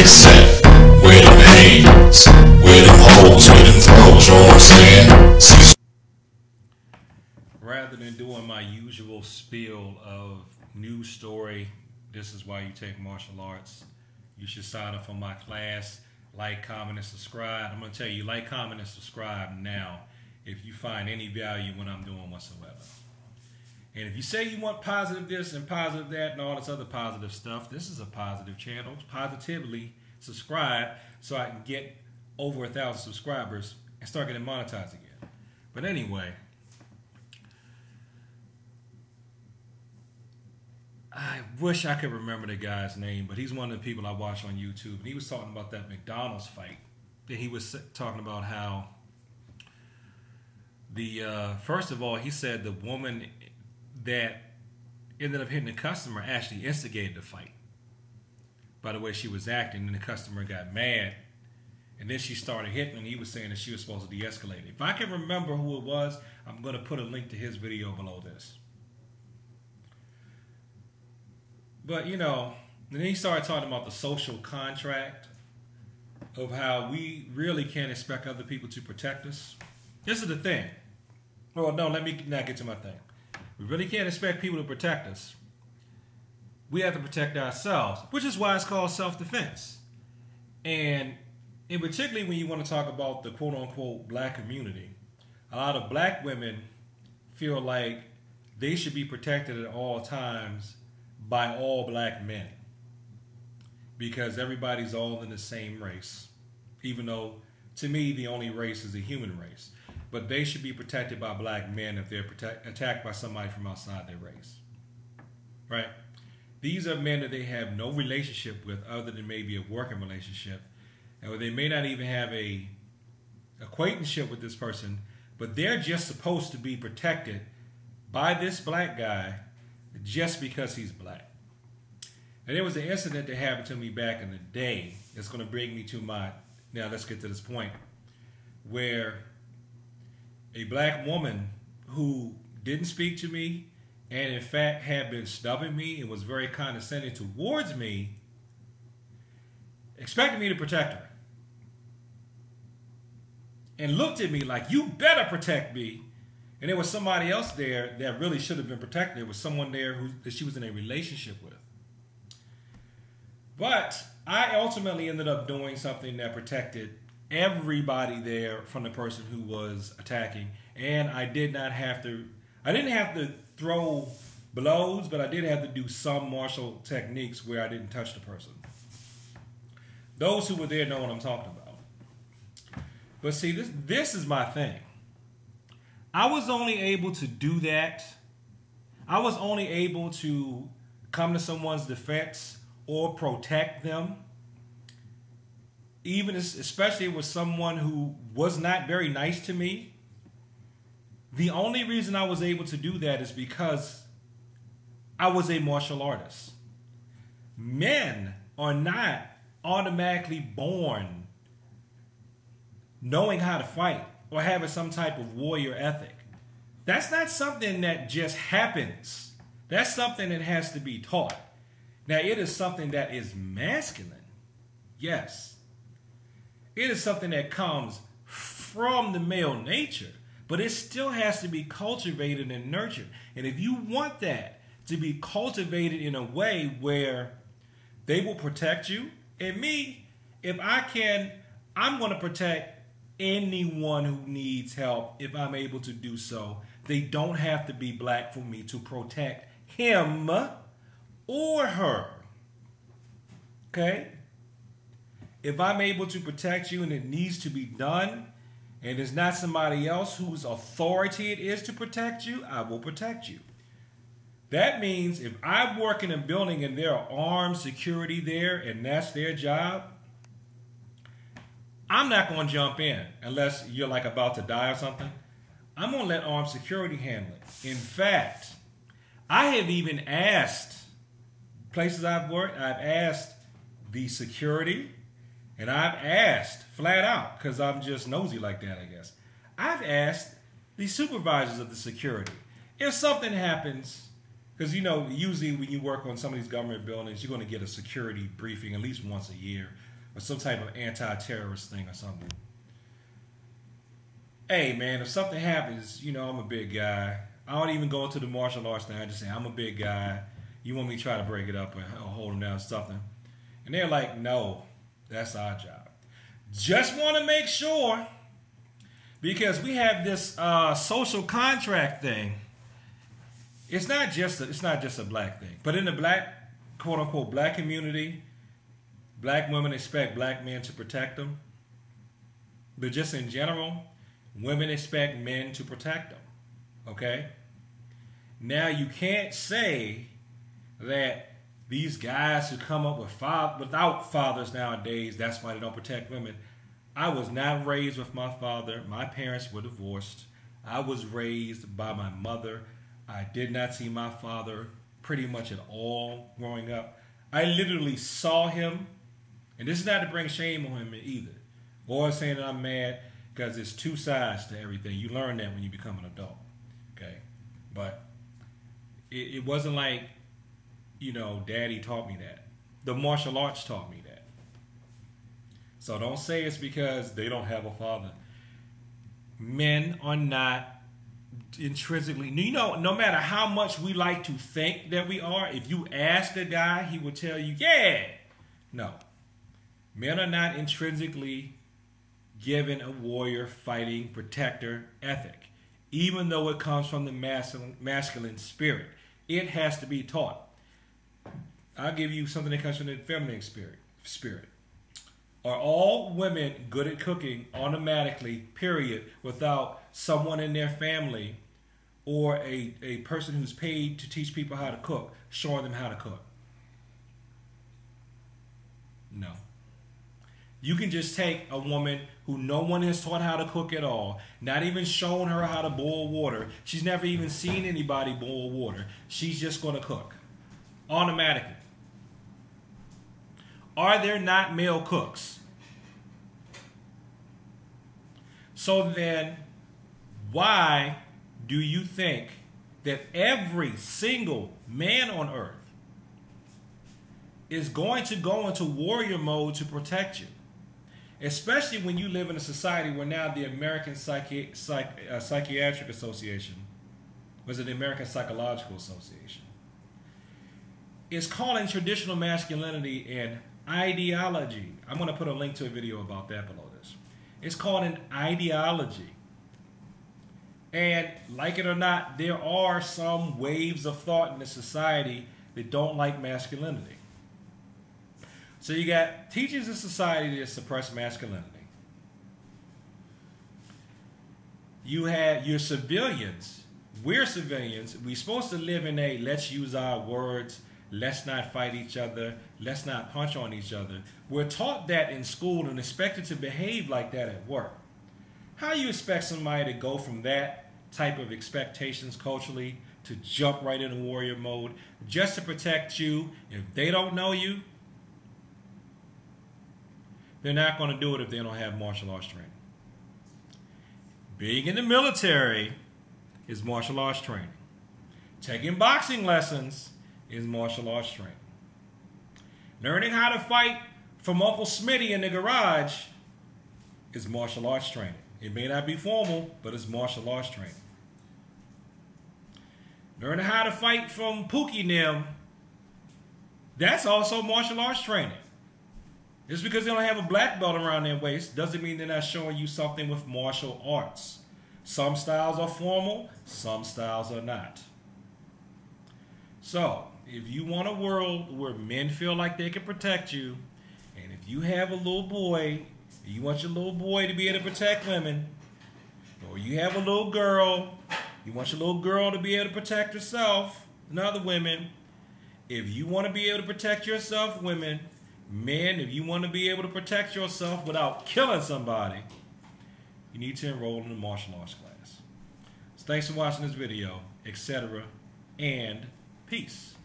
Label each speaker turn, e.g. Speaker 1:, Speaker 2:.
Speaker 1: big set, where them hands, where them holes, where them throws, you know what I'm saying? Cecil.
Speaker 2: Rather than doing my usual spiel of news story, this is why you take martial arts. You should sign up for my class. Like, comment, and subscribe. I'm going to tell you, like, comment, and subscribe now if you find any value in what I'm doing whatsoever. And if you say you want positive this and positive that and all this other positive stuff, this is a positive channel. Positively subscribe so I can get over 1,000 subscribers and start getting monetized again. But anyway, I wish I could remember the guy's name, but he's one of the people I watch on YouTube. And he was talking about that McDonald's fight. And he was talking about how first of all, he said the woman that ended up hitting the customer actually instigated the fight. By the way she was acting, and the customer got mad. And then she started hitting, and he was saying that she was supposed to de-escalate. If I can remember who it was, I'm going to put a link to his video below this. But, you know, and then he started talking about the social contract of how we really can't expect other people to protect us. This is the thing. Well, no, let me not get to my thing. We really can't expect people to protect us. We have to protect ourselves, which is why it's called self-defense. And particularly when you want to talk about the quote-unquote black community, a lot of black women feel like they should be protected at all times by all black men because everybody's all in the same race, even though to me the only race is the human race. But they should be protected by black men if they're attacked by somebody from outside their race, right? These are men that they have no relationship with other than maybe a working relationship, or they may not even have a acquaintanceship with this person, but they're just supposed to be protected by this black guy just because he's black. And there was an incident that happened to me back in the day that's going to bring me to now let's get to this point, where a black woman who didn't speak to me and in fact had been snubbing me and was very condescending towards me, expected me to protect her. And looked at me like, you better protect me. And there was somebody else there that really should have been protected. There was someone there that she was in a relationship with. But I ultimately ended up doing something that protected everybody there from the person who was attacking. And I didn't have to throw blows, but I did have to do some martial techniques where I didn't touch the person. Those who were there know what I'm talking about. But see, this is my thing. I was only able to do that. I was only able to come to someone's defense or protect them, even especially with someone who was not very nice to me. The only reason I was able to do that is because I was a martial artist. Men are not automatically born knowing how to fight or having some type of warrior ethic. That's not something that just happens. That's something that has to be taught. Now, it is something that is masculine. Yes. It is something that comes from the male nature, but it still has to be cultivated and nurtured. And if you want that to be cultivated in a way where they will protect you, and me, if I can, I'm going to protect anyone who needs help if I'm able to do so. They don't have to be black for me to protect him or her. Okay? If I'm able to protect you and it needs to be done, and it's not somebody else whose authority it is to protect you, I will protect you. That means if I work in a building and there are armed security there and that's their job, I'm not going to jump in unless you're like about to die or something. I'm going to let armed security handle it. In fact, I have even asked places I've worked, I've asked the security, and I've asked flat out, because I'm just nosy like that, I guess. I've asked the supervisors of the security, if something happens, because, you know, usually when you work on some of these government buildings, you're going to get a security briefing at least once a year. or some type of anti-terrorist thing or something. Hey man, if something happens, you know I'm a big guy. I don't even go into the martial arts thing. I just say I'm a big guy. You want me to try to break it up or hold them down or something? And they're like, no, that's our job. Just want to make sure, because we have this social contract thing. It's not just a black thing, but in the black, quote unquote, black community, black women expect black men to protect them. But just in general, women expect men to protect them. Okay? Now you can't say that these guys who come up without fathers nowadays, that's why they don't protect women. I was not raised with my father. My parents were divorced. I was raised by my mother. I did not see my father pretty much at all growing up. I literally saw him, and this is not to bring shame on him either, or saying that I'm mad, because there's two sides to everything. You learn that when you become an adult, okay? But it wasn't like, you know, daddy taught me that. The martial arts taught me that. So don't say it's because they don't have a father. Men are not intrinsically, you know, no matter how much we like to think that we are, if you ask a guy, he will tell you, yeah. No. Men are not intrinsically given a warrior, fighting, protector ethic, even though it comes from the masculine spirit. It has to be taught. I'll give you something that comes from the feminine spirit. Are all women good at cooking automatically, period, without someone in their family or a person who's paid to teach people how to cook, showing them how to cook? No. You can just take a woman who no one has taught how to cook at all, not even shown her how to boil water. She's never even seen anybody boil water. She's just going to cook automatically. Are there not male cooks? So then, why do you think that every single man on earth is going to go into warrior mode to protect you? Especially when you live in a society where now the American Psychiatric Association, was it the American Psychological Association, is calling traditional masculinity an ideology. I'm going to put a link to a video about that below this. It's called an ideology. And like it or not, there are some waves of thought in the society that don't like masculinity. So you got teachers in society that suppress masculinity. You have your civilians. We're civilians. We're supposed to live in a let's use our words, let's not fight each other, let's not punch on each other. We're taught that in school and expected to behave like that at work. How do you expect somebody to go from that type of expectations culturally to jump right into warrior mode just to protect you if they don't know you? They're not going to do it if they don't have martial arts training. Being in the military is martial arts training. Taking boxing lessons is martial arts training. Learning how to fight from Uncle Smitty in the garage is martial arts training. It may not be formal, but it's martial arts training. Learning how to fight from Pookie Nim, that's also martial arts training. Just because they don't have a black belt around their waist doesn't mean they're not showing you something with martial arts. Some styles are formal, some styles are not. So, if you want a world where men feel like they can protect you, and if you have a little boy, you want your little boy to be able to protect women, or you have a little girl, you want your little girl to be able to protect herself and other women. If you want to be able to protect yourself, women, men, if you want to be able to protect yourself without killing somebody, you need to enroll in a martial arts class. So thanks for watching this video, etc., and peace.